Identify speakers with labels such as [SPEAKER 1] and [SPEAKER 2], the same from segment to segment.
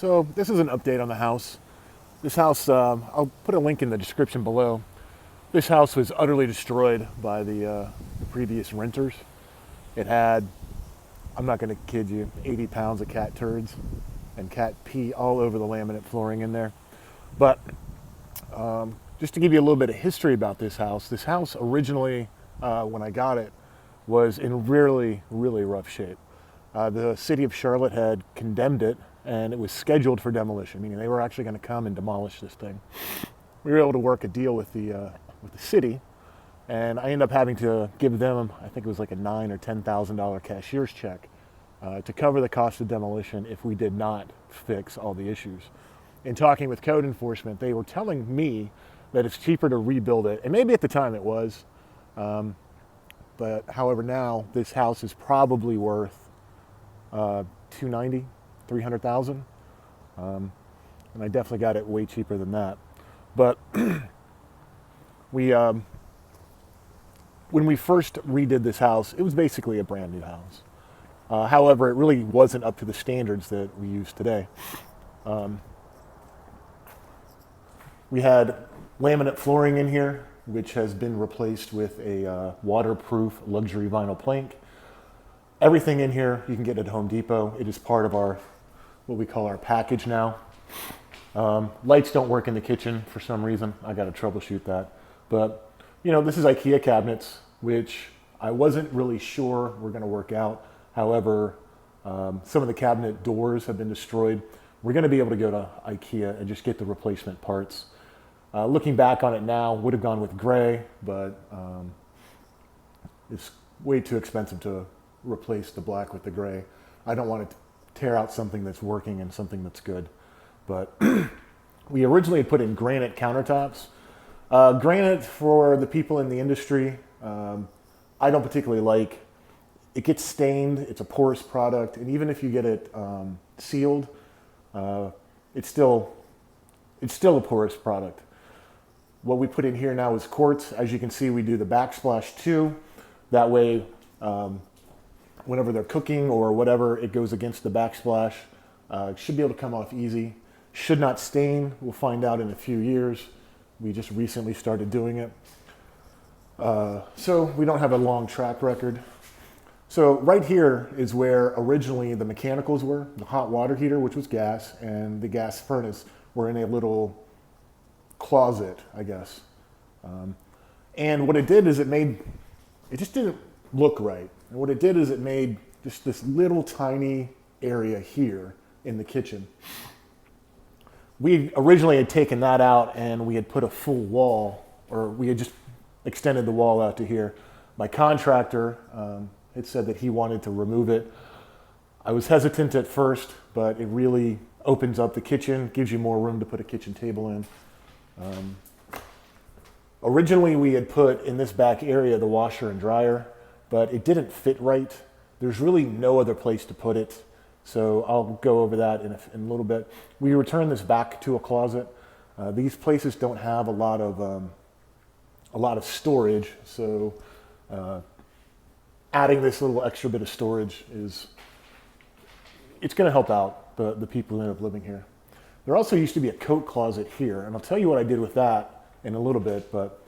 [SPEAKER 1] So this is an update on the house. This house, I'll put a link in the description below. This house was utterly destroyed by the previous renters. It had, I'm not going to kid you, 80 pounds of cat turds and cat pee all over the laminate flooring in there. But just to give you a little bit of history about this house originally, when I got it, was in really, really rough shape. The city of Charlotte had condemned it, and it was scheduled for demolition, meaning they were actually going to come and demolish this thing. We were able to work a deal with the city, and I ended up having to give them, I think it was like a $9,000 or $10,000 cashier's check to cover the cost of demolition if we did not fix all the issues. In talking with code enforcement, they were telling me that it's cheaper to rebuild it, and maybe at the time it was, but however now this house is probably worth 290, 300,000, and I definitely got it way cheaper than that. But we when we first redid this house, it was basically a brand new house. However, it really wasn't up to the standards that we use today. We had laminate flooring in here, which has been replaced with a waterproof luxury vinyl plank. Everything in here you can get at Home Depot. It is part of our, what we call our package now. Lights don't work in the kitchen for some reason. I got to troubleshoot that. But, you know, this is IKEA cabinets, which I wasn't really sure were going to work out. However, some of the cabinet doors have been destroyed. We're going to be able to go to IKEA and just get the replacement parts. Looking back on it now, would have gone with gray, but it's way too expensive to replace the black with the gray. I don't want to tear out something that's working and something that's good. But we originally had put in granite countertops. Granite, for the people in the industry, I don't particularly like. It gets stained, it's a porous product, and even if you get it sealed, it's still a porous product. What we put in here now is quartz. As you can see, we do the backsplash too. That way, whenever they're cooking or whatever, it goes against the backsplash. It should be able to come off easy. Should not stain. We'll find out in a few years. We just recently started doing it. So we don't have a long track record. So right here is where originally the mechanicals were. The hot water heater, which was gas, and the gas furnace were in a little closet, I guess. And what it did is it just didn't look right. And what it did is it made just this little tiny area here in the kitchen. We originally had taken that out and we had put a full wall, or we had just extended the wall out to here. My contractor had said that he wanted to remove it. I was hesitant at first, but it really opens up the kitchen, gives you more room to put a kitchen table in. Originally we had put in this back area the washer and dryer, but it didn't fit right. There's really no other place to put it, so I'll go over that in a little bit. We returned this back to a closet. These places don't have a lot of storage, so adding this little extra bit of storage it's going to help out the people who end up living here. There also used to be a coat closet here, and I'll tell you what I did with that in a little bit, but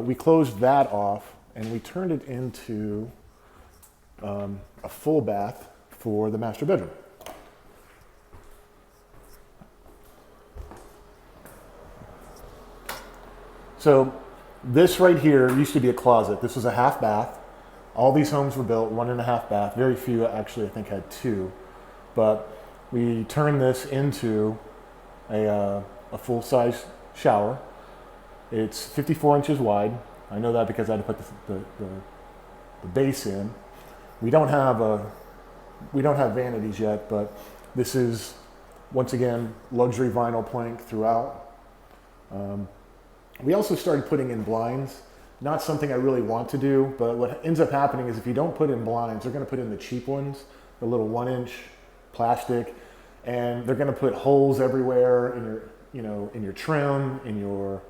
[SPEAKER 1] we closed that off and we turned it into a full bath for the master bedroom. So this right here used to be a closet. This was a half bath. All these homes were built 1.5 bath. Very few actually, I think, had 2. But we turned this into a full-size shower. It's 54 inches wide. I know that because I had to put the base in. We don't have vanities yet, but this is, once again, luxury vinyl plank throughout. We also started putting in blinds. Not something I really want to do, but what ends up happening is if you don't put in blinds, they're going to put in the cheap ones, the little 1-inch plastic, and they're going to put holes everywhere in your trim, in your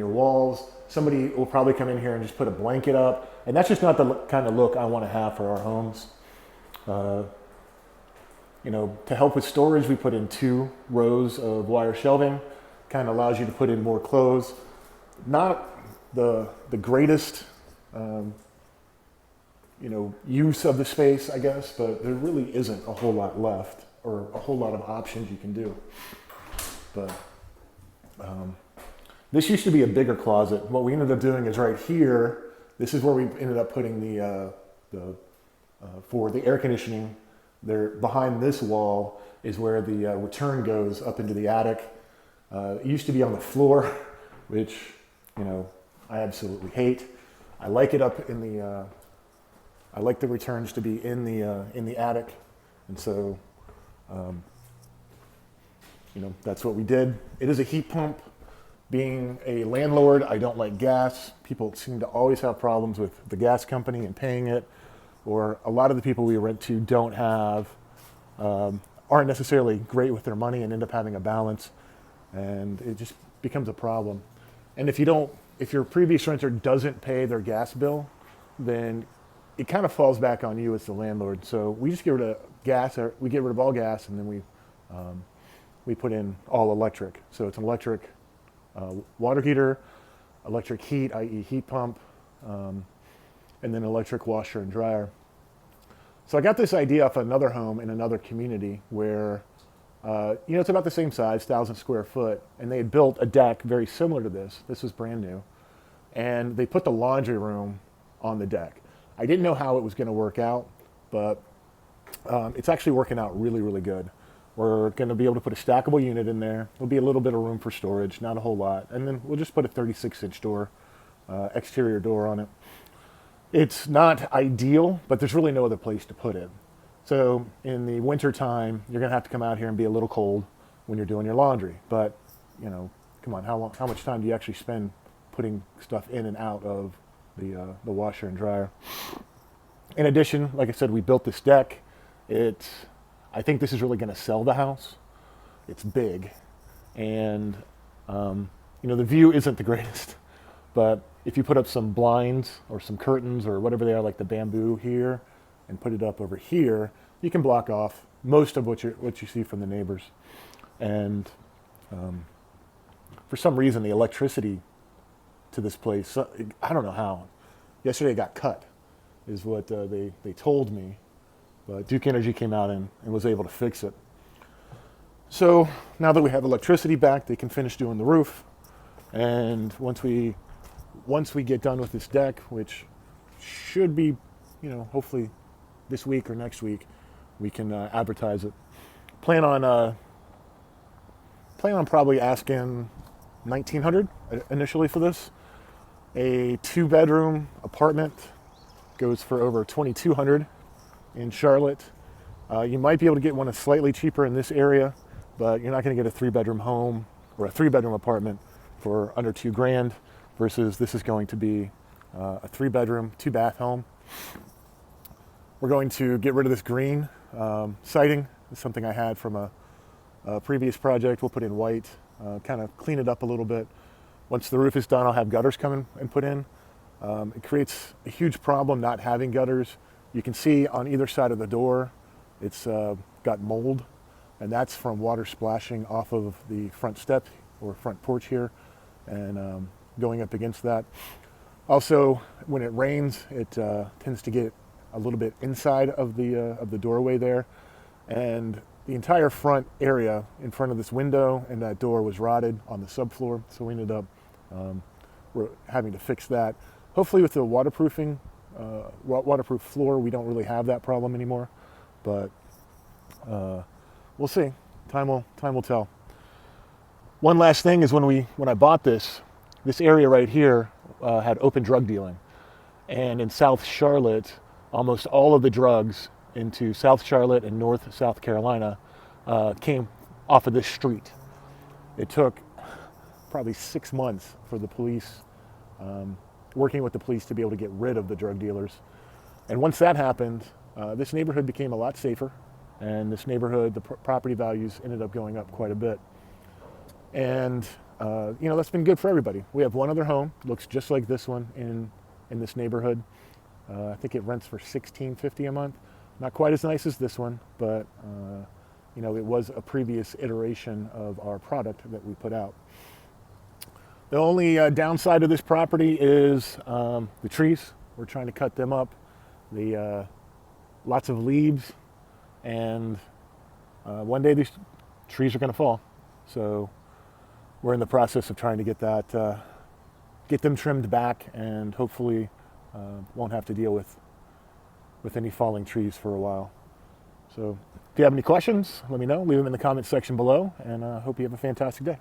[SPEAKER 1] walls. Somebody will probably come in here and just put a blanket up, and that's just not the kind of look I want to have for our homes. To help with storage, we put in 2 rows of wire shelving. Kind of allows you to put in more clothes. Not the greatest, use of the space, I guess, but there really isn't a whole lot left or a whole lot of options you can do. But this used to be a bigger closet. What we ended up doing is right here. This is where we ended up putting for the air conditioning. There behind this wall is where the return goes up into the attic. It used to be on the floor, which I absolutely hate. I like it up in the. I like the returns to be in the attic, and so that's what we did. It is a heat pump. Being a landlord, I don't like gas. People seem to always have problems with the gas company and paying it, or a lot of the people we rent to don't have, aren't necessarily great with their money and end up having a balance, and it just becomes a problem. And if your previous renter doesn't pay their gas bill, then it kind of falls back on you as the landlord. So we just get rid of gas, or we get rid of all gas, and then we put in all electric. So it's an electric water heater, electric heat, i.e. heat pump, and then electric washer and dryer. So I got this idea off another home in another community where, it's about the same size, 1,000 square foot, and they had built a deck very similar to this. This was brand new. And they put the laundry room on the deck. I didn't know how it was going to work out, but it's actually working out really, really good. We're going to be able to put a stackable unit in there. There'll be a little bit of room for storage, not a whole lot. And then we'll just put a 36-inch door, exterior door on it. It's not ideal, but there's really no other place to put it. So in the winter time, you're going to have to come out here and be a little cold when you're doing your laundry. But, come on, how much time do you actually spend putting stuff in and out of the washer and dryer? In addition, like I said, we built this deck. I think this is really going to sell the house. It's big, and the view isn't the greatest. But if you put up some blinds or some curtains or whatever they are, like the bamboo here, and put it up over here, you can block off most of what you see from the neighbors. And for some reason, the electricity to this place, I don't know how. Yesterday it got cut, is what they told me. But Duke Energy came out and was able to fix it. So now that we have electricity back, they can finish doing the roof. And once we get done with this deck, which should be, hopefully this week or next week, we can advertise it. Plan on probably asking $1,900 initially for this. A 2-bedroom apartment goes for over $2,200 in Charlotte. You might be able to get one that's slightly cheaper in this area, but you're not going to get a 3-bedroom home or a 3-bedroom apartment for under $2,000 versus this is going to be a 3-bedroom, 2-bath home. We're going to get rid of this green siding. It's something I had from a previous project. We'll put in white, kind of clean it up a little bit. Once the roof is done, I'll have gutters come in and put in. It creates a huge problem not having gutters. You can see on either side of the door, it's got mold, and that's from water splashing off of the front step or front porch here and going up against that. Also, when it rains, it tends to get a little bit inside of the doorway there, and the entire front area in front of this window and that door was rotted on the subfloor, so we ended up we're having to fix that. Hopefully with the waterproof floor, we don't really have that problem anymore, but we'll see. Time will tell. One last thing is when I bought this area right here had open drug dealing, and in South Charlotte, almost all of the drugs into South Charlotte and North South Carolina came off of this street. It took probably 6 months for the police, working with the police to be able to get rid of the drug dealers. And once that happened, this neighborhood became a lot safer, and this neighborhood, the property values ended up going up quite a bit. And that's been good for everybody. We have one other home, looks just like this one in this neighborhood. I think it rents for $1,650 a month. Not quite as nice as this one, but You know, it was a previous iteration of our product that we put out. The only downside of this property is the trees. We're trying to cut them up. The lots of leaves, and one day these trees are going to fall. So we're in the process of trying to get that, get them trimmed back, and hopefully won't have to deal with any falling trees for a while. So if you have any questions, let me know. Leave them in the comments section below, and hope you have a fantastic day.